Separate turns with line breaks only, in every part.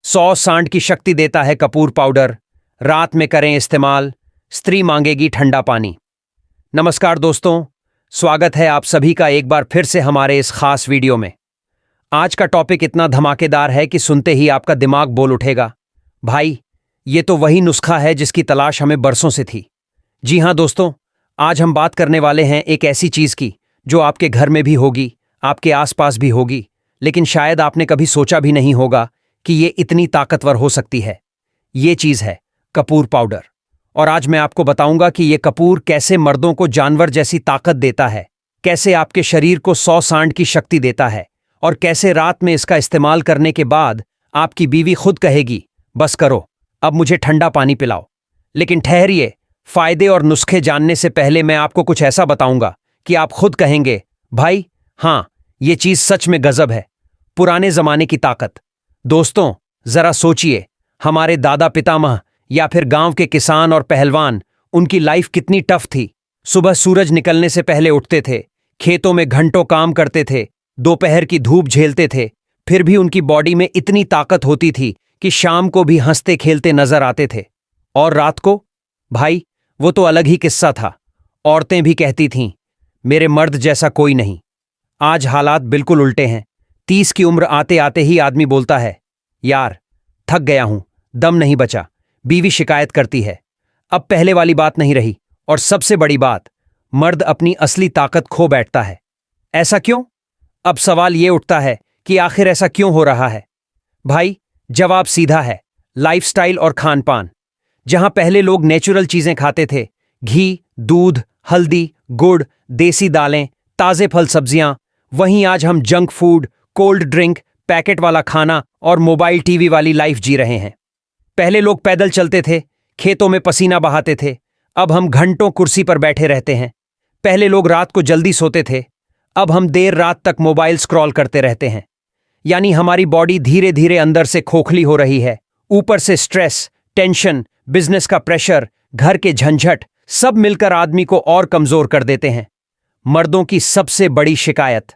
100 सांड की शक्ति देता है कपूर पाउडर। रात में करें इस्तेमाल, स्त्री मांगेगी ठंडा पानी। नमस्कार दोस्तों, स्वागत है आप सभी का एक बार फिर से हमारे इस खास वीडियो में। आज का टॉपिक इतना धमाकेदार है कि सुनते ही आपका दिमाग बोल उठेगा, भाई ये तो वही नुस्खा है जिसकी तलाश हमें बरसों से थी। जी हां दोस्तों, आज हम बात करने वाले हैं एक ऐसी चीज की जो आपके घर में भी होगी, आपके आसपास भी होगी, लेकिन शायद आपने कभी सोचा भी नहीं होगा कि ये इतनी ताकतवर हो सकती है। ये चीज है कपूर पाउडर। और आज मैं आपको बताऊंगा कि ये कपूर कैसे मर्दों को जानवर जैसी ताकत देता है, कैसे आपके शरीर को 100 सांड की शक्ति देता है, और कैसे रात में इसका इस्तेमाल करने के बाद आपकी बीवी खुद कहेगी, बस करो, अब मुझे ठंडा पानी पिलाओ। लेकिन ठहरिए, फायदे और नुस्खे जानने से पहले मैं आपको कुछ ऐसा बताऊंगा कि आप खुद कहेंगे, भाई हां, ये चीज सच में गजब है। पुराने जमाने की ताकत। दोस्तों जरा सोचिए, हमारे दादा पितामह या फिर गांव के किसान और पहलवान, उनकी लाइफ कितनी टफ थी। सुबह सूरज निकलने से पहले उठते थे, खेतों में घंटों काम करते थे, दोपहर की धूप झेलते थे, फिर भी उनकी बॉडी में इतनी ताकत होती थी कि शाम को भी हंसते खेलते नजर आते थे। और रात को, भाई वो तो अलग ही किस्सा था। औरतें भी कहती थीं, मेरे मर्द जैसा कोई नहीं। आज हालात बिल्कुल उल्टे हैं। 30 की उम्र आते आते ही आदमी बोलता है, यार थक गया हूं, दम नहीं बचा। बीवी शिकायत करती है। अब पहले वाली बात नहीं रही। और सबसे बड़ी बात, मर्द अपनी असली ताकत खो बैठता है। ऐसा क्यों? अब सवाल यह उठता है कि आखिर ऐसा क्यों हो रहा है? भाई जवाब सीधा है, लाइफस्टाइल और खान पान। जहां पहले लोग नेचुरल चीजें खाते थे, घी, दूध, हल्दी, गुड़, देसी दालें, ताजे फल सब्जियां, वहीं आज हम junk food, cold drink, packet वाला खाना और मोबाइल टीवी वाली लाइफ जी रहे हैं। पहले लोग पैदल चलते थे, खेतों में पसीना बहाते थे, अब हम घंटों कुर्सी पर बैठे रहते हैं। पहले लोग रात को जल्दी सोते थे, अब हम देर रात तक मोबाइल स्क्रॉल करते रहते हैं। यानी हमारी बॉडी धीरे धीरे अंदर से खोखली हो रही है। ऊपर से स्ट्रेस, टेंशन, बिजनेस का प्रेशर, घर के झंझट, सब मिलकर आदमी को और कमजोर कर देते हैं। मर्दों की सबसे बड़ी शिकायत।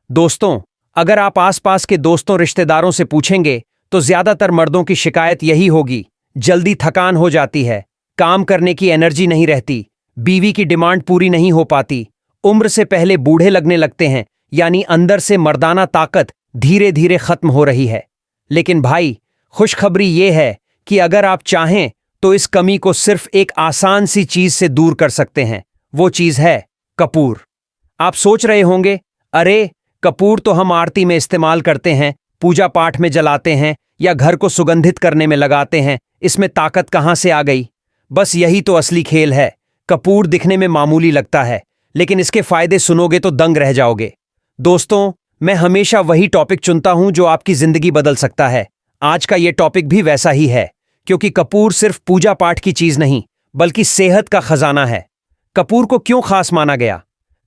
दोस्तों अगर आप आसपास के दोस्तों रिश्तेदारों से पूछेंगे तो ज्यादातर मर्दों की शिकायत यही होगी, जल्दी थकान हो जाती है, काम करने की एनर्जी नहीं रहती, बीवी की डिमांड पूरी नहीं हो पाती, उम्र से पहले बूढ़े लगने लगते हैं। यानी अंदर से मर्दाना ताकत धीरे धीरे खत्म हो रही है। लेकिन भाई खुशखबरी ये है कि अगर आप चाहें तो इस कमी को सिर्फ एक आसान सी चीज से दूर कर सकते हैं। वो चीज है कपूर। आप सोच रहे होंगे, अरे कपूर तो हम आरती में इस्तेमाल करते हैं, पूजा पाठ में जलाते हैं या घर को सुगंधित करने में लगाते हैं, इसमें ताकत कहां से आ गई? बस यही तो असली खेल है। कपूर दिखने में मामूली लगता है, लेकिन इसके फायदे सुनोगे तो दंग रह जाओगे। दोस्तों मैं हमेशा वही टॉपिक चुनता हूं जो आपकी जिंदगी बदल सकता है। आज का यह टॉपिक भी वैसा ही है, क्योंकि कपूर सिर्फ पूजा पाठ की चीज नहीं बल्कि सेहत का खजाना है। कपूर को क्यों खास माना गया?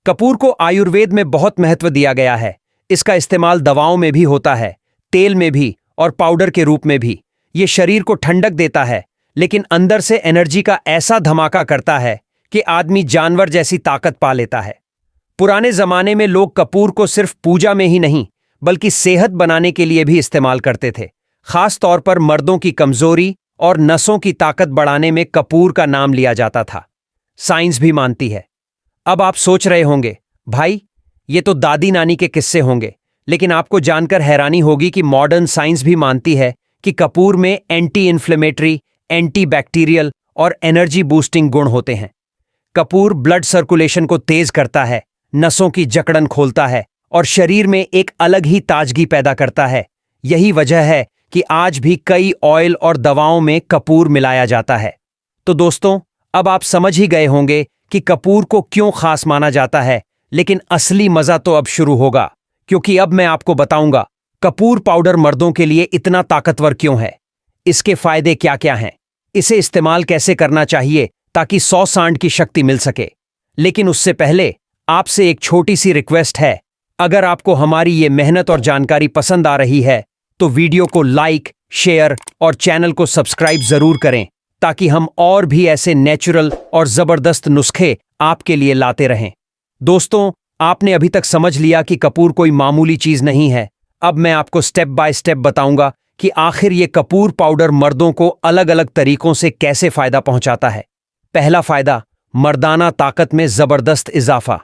कपूर को आयुर्वेद में बहुत महत्व दिया गया है। इसका इस्तेमाल दवाओं में भी होता है, तेल में भी और पाउडर के रूप में भी। ये शरीर को ठंडक देता है, लेकिन अंदर से एनर्जी का ऐसा धमाका करता है कि आदमी जानवर जैसी ताकत पा लेता है। पुराने जमाने में लोग कपूर को सिर्फ पूजा में ही नहीं बल्कि सेहत बनाने के लिए भी इस्तेमाल करते थे। खास तौर पर मर्दों की कमजोरी और नसों की ताकत बढ़ाने में कपूर का नाम लिया जाता था। साइंस भी मानती है। अब आप सोच रहे होंगे, भाई ये तो दादी नानी के किस्से होंगे, लेकिन आपको जानकर हैरानी होगी कि मॉडर्न साइंस भी मानती है कि कपूर में एंटी इन्फ्लेमेटरी, एंटी बैक्टीरियल और एनर्जी बूस्टिंग गुण होते हैं। कपूर ब्लड सर्कुलेशन को तेज करता है, नसों की जकड़न खोलता है और शरीर में एक अलग ही ताजगी पैदा करता है। यही वजह है कि आज भी कई ऑयल और दवाओं में कपूर मिलाया जाता है। तो दोस्तों अब आप समझ ही गए होंगे कि कपूर को क्यों खास माना जाता है, लेकिन असली मजा तो अब शुरू होगा, क्योंकि अब मैं आपको बताऊंगा कपूर पाउडर मर्दों के लिए इतना ताकतवर क्यों है, इसके फायदे क्या क्या हैं, इसे इस्तेमाल कैसे करना चाहिए ताकि 100 सांड की शक्ति मिल सके। लेकिन उससे पहले आपसे एक छोटी सी रिक्वेस्ट है, अगर आपको हमारी ये मेहनत और जानकारी पसंद आ रही है तो वीडियो को लाइक, शेयर और चैनल को सब्सक्राइब जरूर करें, ताकि हम और भी ऐसे नेचुरल और जबरदस्त नुस्खे आपके लिए लाते रहें। दोस्तों आपने अभी तक समझ लिया कि कपूर कोई मामूली चीज नहीं है। अब मैं आपको स्टेप बाय स्टेप बताऊंगा कि आखिर ये कपूर पाउडर मर्दों को अलग अलग तरीकों से कैसे फायदा पहुंचाता है। पहला फायदा, मर्दाना ताकत में जबरदस्त इजाफा।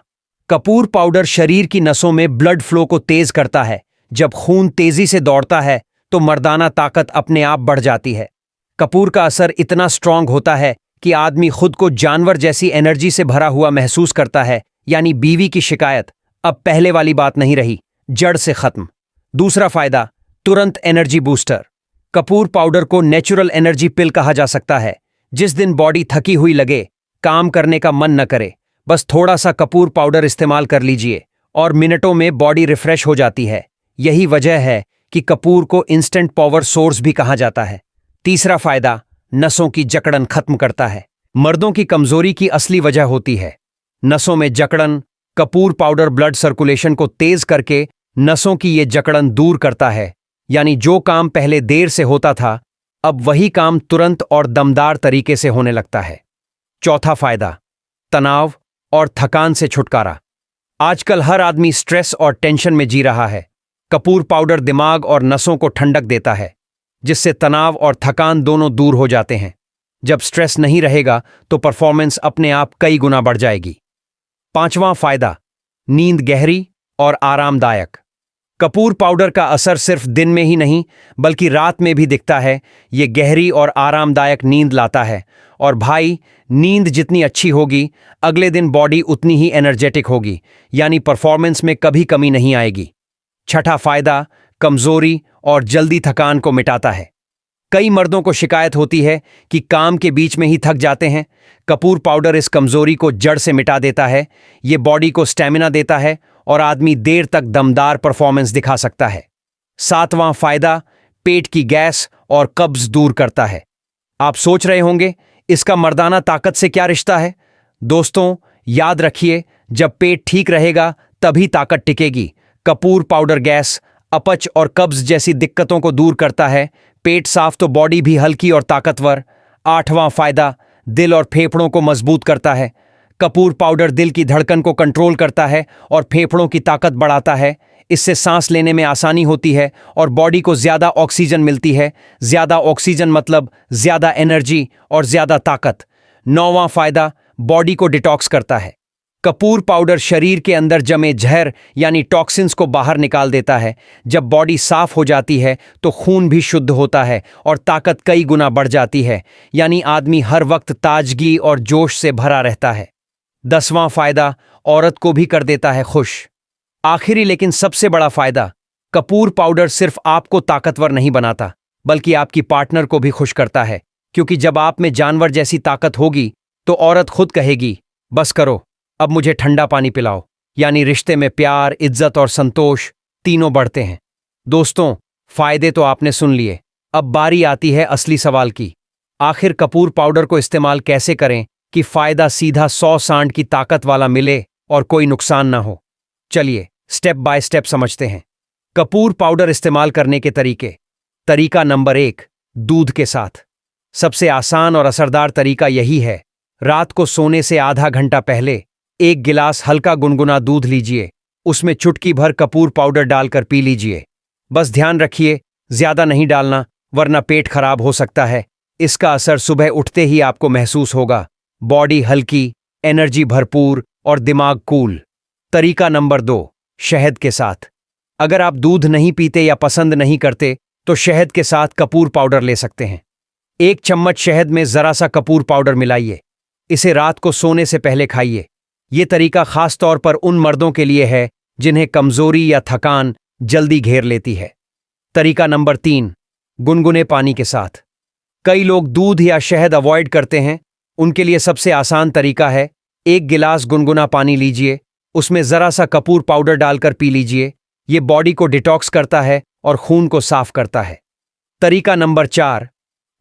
कपूर पाउडर शरीर की नसों में ब्लड फ्लो को तेज करता है। जब खून तेजी से दौड़ता है तो मर्दाना ताकत अपने आप बढ़ जाती है। कपूर का असर इतना स्ट्रांग होता है कि आदमी खुद को जानवर जैसी एनर्जी से भरा हुआ महसूस करता है, यानी बीवी की शिकायत अब पहले वाली बात नहीं रही, जड़ से खत्म। दूसरा फायदा, तुरंत एनर्जी बूस्टर। कपूर पाउडर को नेचुरल एनर्जी पिल कहा जा सकता है। जिस दिन बॉडी थकी हुई लगे, काम करने का मन न करे, बस थोड़ा सा कपूर पाउडर इस्तेमाल कर लीजिए और मिनटों में बॉडी रिफ्रेश हो जाती है। यही वजह है कि कपूर को इंस्टेंट पावर सोर्स भी कहा जाता है। तीसरा फायदा, नसों की जकड़न खत्म करता है। मर्दों की कमजोरी की असली वजह होती है नसों में जकड़न। कपूर पाउडर ब्लड सर्कुलेशन को तेज करके नसों की ये जकड़न दूर करता है, यानी जो काम पहले देर से होता था, अब वही काम तुरंत और दमदार तरीके से होने लगता है। चौथा फायदा, तनाव और थकान से छुटकारा। आजकल हर आदमी स्ट्रेस और टेंशन में जी रहा है। कपूर पाउडर दिमाग और नसों को ठंडक देता है, जिससे तनाव और थकान दोनों दूर हो जाते हैं। जब स्ट्रेस नहीं रहेगा तो परफॉर्मेंस अपने आप कई गुना बढ़ जाएगी। पांचवां फायदा, नींद गहरी और आरामदायक। कपूर पाउडर का असर सिर्फ दिन में ही नहीं बल्कि रात में भी दिखता है। ये गहरी और आरामदायक नींद लाता है, और भाई, नींद जितनी अच्छी होगी अगले दिन बॉडी उतनी ही एनर्जेटिक होगी, यानी परफॉर्मेंस में कभी कमी नहीं आएगी। छठा फायदा, कमजोरी और जल्दी थकान को मिटाता है। कई मर्दों को शिकायत होती है कि काम के बीच में ही थक जाते हैं। कपूर पाउडर इस कमजोरी को जड़ से मिटा देता है। ये बॉडी को स्टैमिना देता है और आदमी देर तक दमदार परफॉर्मेंस दिखा सकता है। सातवां फायदा, पेट की गैस और कब्ज दूर करता है। आप सोच रहे होंगे इसका मर्दाना ताकत से क्या रिश्ता है? दोस्तों, याद रखिए, जब पेट ठीक रहेगा तभी ताकत टिकेगी। कपूर पाउडर गैस, अपच और कब्ज जैसी दिक्कतों को दूर करता है। पेट साफ तो बॉडी भी हल्की और ताकतवर। आठवां फायदा, दिल और फेफड़ों को मजबूत करता है। कपूर पाउडर दिल की धड़कन को कंट्रोल करता है और फेफड़ों की ताकत बढ़ाता है। इससे सांस लेने में आसानी होती है और बॉडी को ज्यादा ऑक्सीजन मिलती है। ज्यादा ऑक्सीजन मतलब ज्यादा एनर्जी और ज्यादा ताकत। नौवां फायदा, बॉडी को डिटॉक्स करता है। कपूर पाउडर शरीर के अंदर जमे जहर यानी टॉक्सिन्स को बाहर निकाल देता है। जब बॉडी साफ हो जाती है तो खून भी शुद्ध होता है और ताकत कई गुना बढ़ जाती है, यानी आदमी हर वक्त ताजगी और जोश से भरा रहता है। 10वां फायदा, औरत को भी कर देता है खुश। आखिरी लेकिन सबसे बड़ा फायदा, कपूर पाउडर सिर्फ आपको ताकतवर नहीं बनाता बल्कि आपकी पार्टनर को भी खुश करता है, क्योंकि जब आप में जानवर जैसी ताकत होगी तो औरत खुद कहेगी, बस करो, अब मुझे ठंडा पानी पिलाओ। यानी रिश्ते में प्यार, इज्जत और संतोष तीनों बढ़ते हैं। दोस्तों, फायदे तो आपने सुन लिए, अब बारी आती है असली सवाल की। आखिर कपूर पाउडर को इस्तेमाल कैसे करें कि फायदा सीधा 100 सांड की ताकत वाला मिले और कोई नुकसान ना हो? चलिए स्टेप बाय स्टेप समझते हैं। कपूर पाउडर इस्तेमाल करने के तरीके। तरीका नंबर 1, दूध के साथ। सबसे आसान और असरदार तरीका यही है। रात को सोने से आधा घंटा पहले 1 गिलास हल्का गुनगुना दूध लीजिए, उसमें चुटकी भर कपूर पाउडर डालकर पी लीजिए। बस ध्यान रखिए, ज्यादा नहीं डालना वरना पेट खराब हो सकता है। इसका असर सुबह उठते ही आपको महसूस होगा। बॉडी हल्की, एनर्जी भरपूर और दिमाग कूल। तरीका नंबर 2, शहद के साथ। अगर आप दूध नहीं पीते या पसंद नहीं करते तो शहद के साथ कपूर पाउडर ले सकते हैं। 1 चम्मच शहद में जरा सा कपूर पाउडर मिलाइए। इसे रात को सोने से पहले खाइए। ये तरीका खास तौर पर उन मर्दों के लिए है जिन्हें कमजोरी या थकान जल्दी घेर लेती है। तरीका नंबर 3, गुनगुने पानी के साथ। कई लोग दूध या शहद अवॉइड करते हैं। उनके लिए सबसे आसान तरीका है, 1 गिलास गुनगुना पानी लीजिए, उसमें जरा सा कपूर पाउडर डालकर पी लीजिए। ये बॉडी को डिटॉक्स करता है और खून को साफ करता है। तरीका नंबर 4,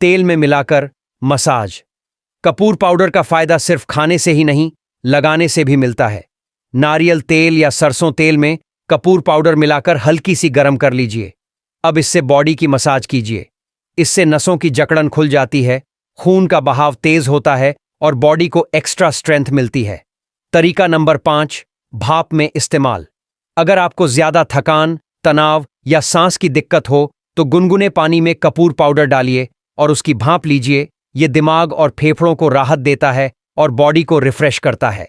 तेल में मिलाकर मसाज। कपूर पाउडर का फायदा सिर्फ खाने से ही नहीं, लगाने से भी मिलता है। नारियल तेल या सरसों तेल में कपूर पाउडर मिलाकर हल्की सी गर्म कर लीजिए। अब इससे बॉडी की मसाज कीजिए। इससे नसों की जकड़न खुल जाती है, खून का बहाव तेज होता है और बॉडी को एक्स्ट्रा स्ट्रेंथ मिलती है। तरीका नंबर 5, भाप में इस्तेमाल। अगर आपको ज्यादा थकान, तनाव या सांस की दिक्कत हो तो गुनगुने पानी में कपूर पाउडर डालिए और उसकी भाप लीजिए। ये दिमाग और फेफड़ों को राहत देता है और बॉडी को रिफ्रेश करता है।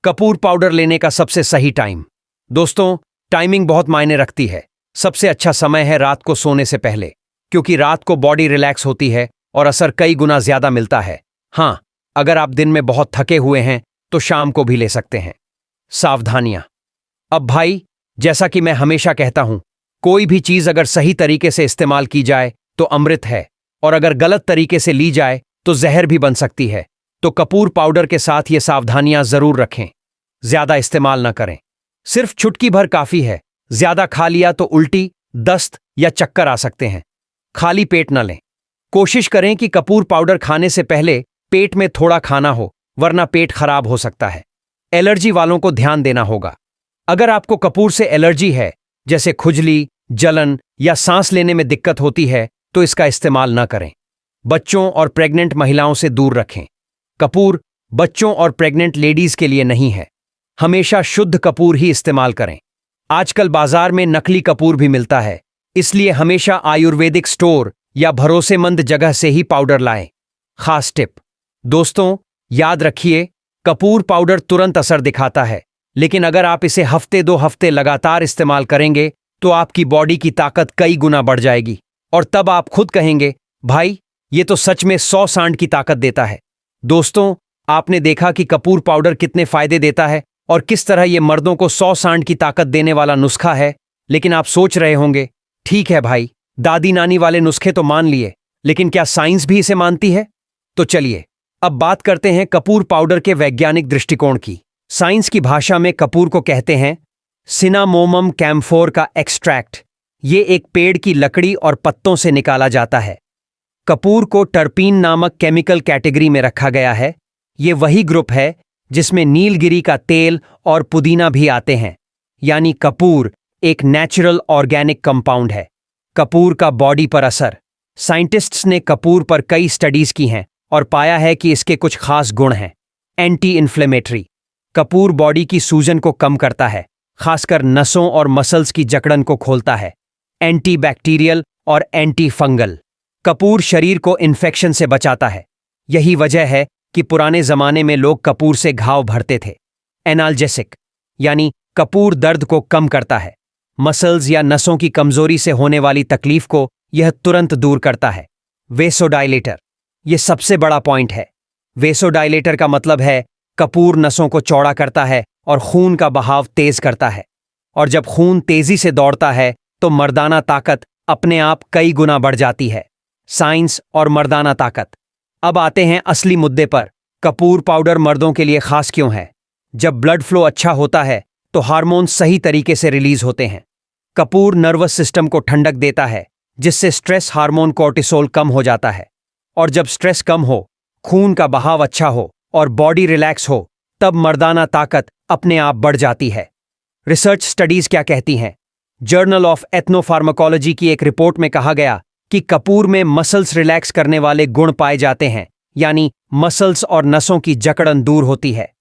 कपूर पाउडर लेने का सबसे सही टाइम। दोस्तों, टाइमिंग बहुत मायने रखती है। सबसे अच्छा समय है रात को सोने से पहले, क्योंकि रात को बॉडी रिलैक्स होती है और असर कई गुना ज्यादा मिलता है। हाँ, अगर आप दिन में बहुत थके हुए हैं तो शाम को भी ले सकते हैं। सावधानियां। अब भाई, जैसा कि मैं हमेशा कहता हूं, कोई भी चीज अगर सही तरीके से इस्तेमाल की जाए तो अमृत है, और अगर गलत तरीके से ली जाए तो जहर भी बन सकती है। तो कपूर पाउडर के साथ ये सावधानियां जरूर रखें। ज्यादा इस्तेमाल न करें, सिर्फ चुटकी भर काफी है। ज्यादा खा लिया तो उल्टी, दस्त या चक्कर आ सकते हैं। खाली पेट न लें। कोशिश करें कि कपूर पाउडर खाने से पहले पेट में थोड़ा खाना हो, वरना पेट खराब हो सकता है। एलर्जी वालों को ध्यान देना होगा। अगर आपको कपूर से एलर्जी है, जैसे खुजली, जलन या सांस लेने में दिक्कत होती है, तो इसका इस्तेमाल न करें। बच्चों और प्रेग्नेंट महिलाओं से दूर रखें। कपूर बच्चों और प्रेग्नेंट लेडीज के लिए नहीं है। हमेशा शुद्ध कपूर ही इस्तेमाल करें। आजकल बाजार में नकली कपूर भी मिलता है, इसलिए हमेशा आयुर्वेदिक स्टोर या भरोसेमंद जगह से ही पाउडर लाएं। खास टिप। दोस्तों, याद रखिए, कपूर पाउडर तुरंत असर दिखाता है, लेकिन अगर आप इसे हफ्ते 2 हफ्ते लगातार इस्तेमाल करेंगे तो आपकी बॉडी की ताकत कई गुना बढ़ जाएगी, और तब आप खुद कहेंगे, भाई, ये तो सच में 100 सांड की ताकत देता है। दोस्तों, आपने देखा कि कपूर पाउडर कितने फायदे देता है और किस तरह ये मर्दों को 100 सांड की ताकत देने वाला नुस्खा है। लेकिन आप सोच रहे होंगे, ठीक है भाई, दादी नानी वाले नुस्खे तो मान लिए, लेकिन क्या साइंस भी इसे मानती है? तो चलिए अब बात करते हैं कपूर पाउडर के वैज्ञानिक दृष्टिकोण की। साइंस की भाषा में कपूर को कहते हैं सिनामोमम कैम्फोर का एक्सट्रैक्ट। ये एक पेड़ की लकड़ी और पत्तों से निकाला जाता है। कपूर को टर्पीन नामक केमिकल कैटेगरी में रखा गया है। ये वही ग्रुप है जिसमें नीलगिरी का तेल और पुदीना भी आते हैं। यानी कपूर एक नेचुरल ऑर्गेनिक कंपाउंड है। कपूर का बॉडी पर असर। साइंटिस्ट्स ने कपूर पर कई स्टडीज की हैं और पाया है कि इसके कुछ खास गुण हैं। Anti inflammatory. कपूर बॉडी की सूजन को कम करता है, खासकर नसों और मसल्स की जकड़न को खोलता है। एंटी बैक्टीरियल और एंटी फंगल। कपूर शरीर को इन्फेक्शन से बचाता है। यही वजह है कि पुराने जमाने में लोग कपूर से घाव भरते थे। एनाल्जेसिक, यानी कपूर दर्द को कम करता है। मसल्स या नसों की कमजोरी से होने वाली तकलीफ को यह तुरंत दूर करता है। वेसोडाइलेटर, यह सबसे बड़ा पॉइंट है। वेसोडाइलेटर का मतलब है कपूर नसों को चौड़ा करता है और खून का बहाव तेज करता है। और जब खून तेजी से दौड़ता है तो मर्दाना ताकत अपने आप कई गुना बढ़ जाती है। साइंस और मर्दाना ताकत। अब आते हैं असली मुद्दे पर। कपूर पाउडर मर्दों के लिए खास क्यों है? जब ब्लड फ्लो अच्छा होता है तो हार्मोन्स सही तरीके से रिलीज होते हैं। कपूर नर्वस सिस्टम को ठंडक देता है, जिससे स्ट्रेस हार्मोन कोर्टिसोल कम हो जाता है। और जब स्ट्रेस कम हो, खून का बहाव अच्छा हो और बॉडी रिलैक्स हो, तब मर्दाना ताकत अपने आप बढ़ जाती है। रिसर्च स्टडीज क्या कहती हैं? जर्नल ऑफ एथनोफार्माकोलॉजी की एक रिपोर्ट में कहा गया कि कपूर में मसल्स रिलैक्स करने वाले गुण पाए जाते हैं, यानी मसल्स और नसों की जकड़न दूर होती है।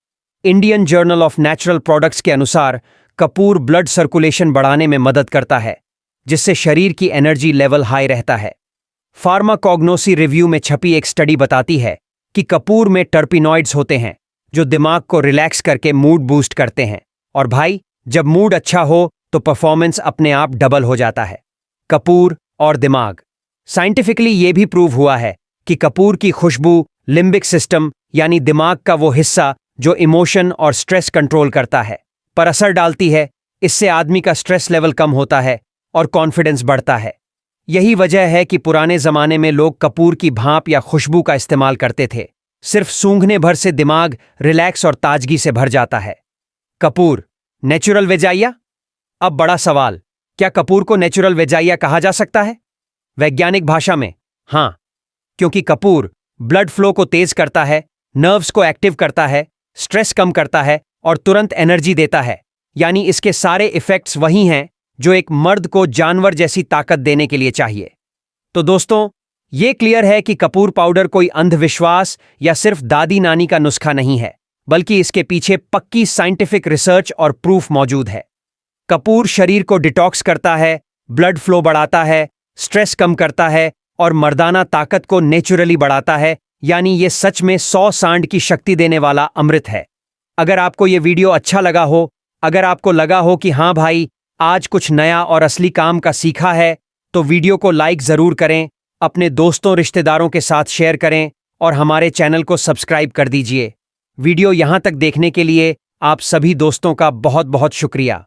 Indian journal of natural products के अनुसार कपूर ब्लड सर्कुलेशन बढ़ाने में मदद करता है, जिससे शरीर की एनर्जी लेवल हाई रहता है। फार्माकोग्नोसी रिव्यू में छपी एक स्टडी बताती है कि कपूर में टर्पिनॉइड्स होते हैं, जो दिमाग को रिलैक्स करके मूड बूस्ट करते हैं। और भाई, जब मूड अच्छा हो तो परफॉर्मेंस अपने आप डबल हो जाता है। कपूर और दिमाग। साइंटिफिकली ये भी प्रूव हुआ है कि कपूर की खुशबू लिम्बिक सिस्टम यानी दिमाग का वो हिस्सा जो इमोशन और स्ट्रेस कंट्रोल करता है, पर असर डालती है। इससे आदमी का स्ट्रेस लेवल कम होता है और कॉन्फिडेंस बढ़ता है। यही वजह है कि पुराने जमाने में लोग कपूर की भाप या खुशबू का इस्तेमाल करते थे। सिर्फ सूंघने भर से दिमाग रिलैक्स और ताजगी से भर जाता है। कपूर नेचुरल वेजाइया। अब बड़ा सवाल, क्या कपूर को नेचुरल वेजाइया कहा जा सकता है? वैज्ञानिक भाषा में हां, क्योंकि कपूर ब्लड फ्लो को तेज करता है, नर्व्स को एक्टिव करता है, स्ट्रेस कम करता है और तुरंत एनर्जी देता है। यानी इसके सारे इफेक्ट्स वही हैं जो एक मर्द को जानवर जैसी ताकत देने के लिए चाहिए। तो दोस्तों, ये क्लियर है कि कपूर पाउडर कोई अंधविश्वास या सिर्फ दादी नानी का नुस्खा नहीं है, बल्कि इसके पीछे पक्की साइंटिफिक रिसर्च और प्रूफ मौजूद है। कपूर शरीर को डिटॉक्स करता है, ब्लड फ्लो बढ़ाता है, स्ट्रेस कम करता है और मर्दाना ताकत को नेचुरली बढ़ाता है। यानी ये सच में 100 सांड की शक्ति देने वाला अमृत है। अगर आपको ये वीडियो अच्छा लगा हो, अगर आपको लगा हो कि हाँ भाई आज कुछ नया और असली काम का सीखा है, तो वीडियो को लाइक ज़रूर करें, अपने दोस्तों रिश्तेदारों के साथ शेयर करें और हमारे चैनल को सब्सक्राइब कर दीजिए। वीडियो यहाँ तक देखने के लिए आप सभी दोस्तों का बहुत बहुत शुक्रिया।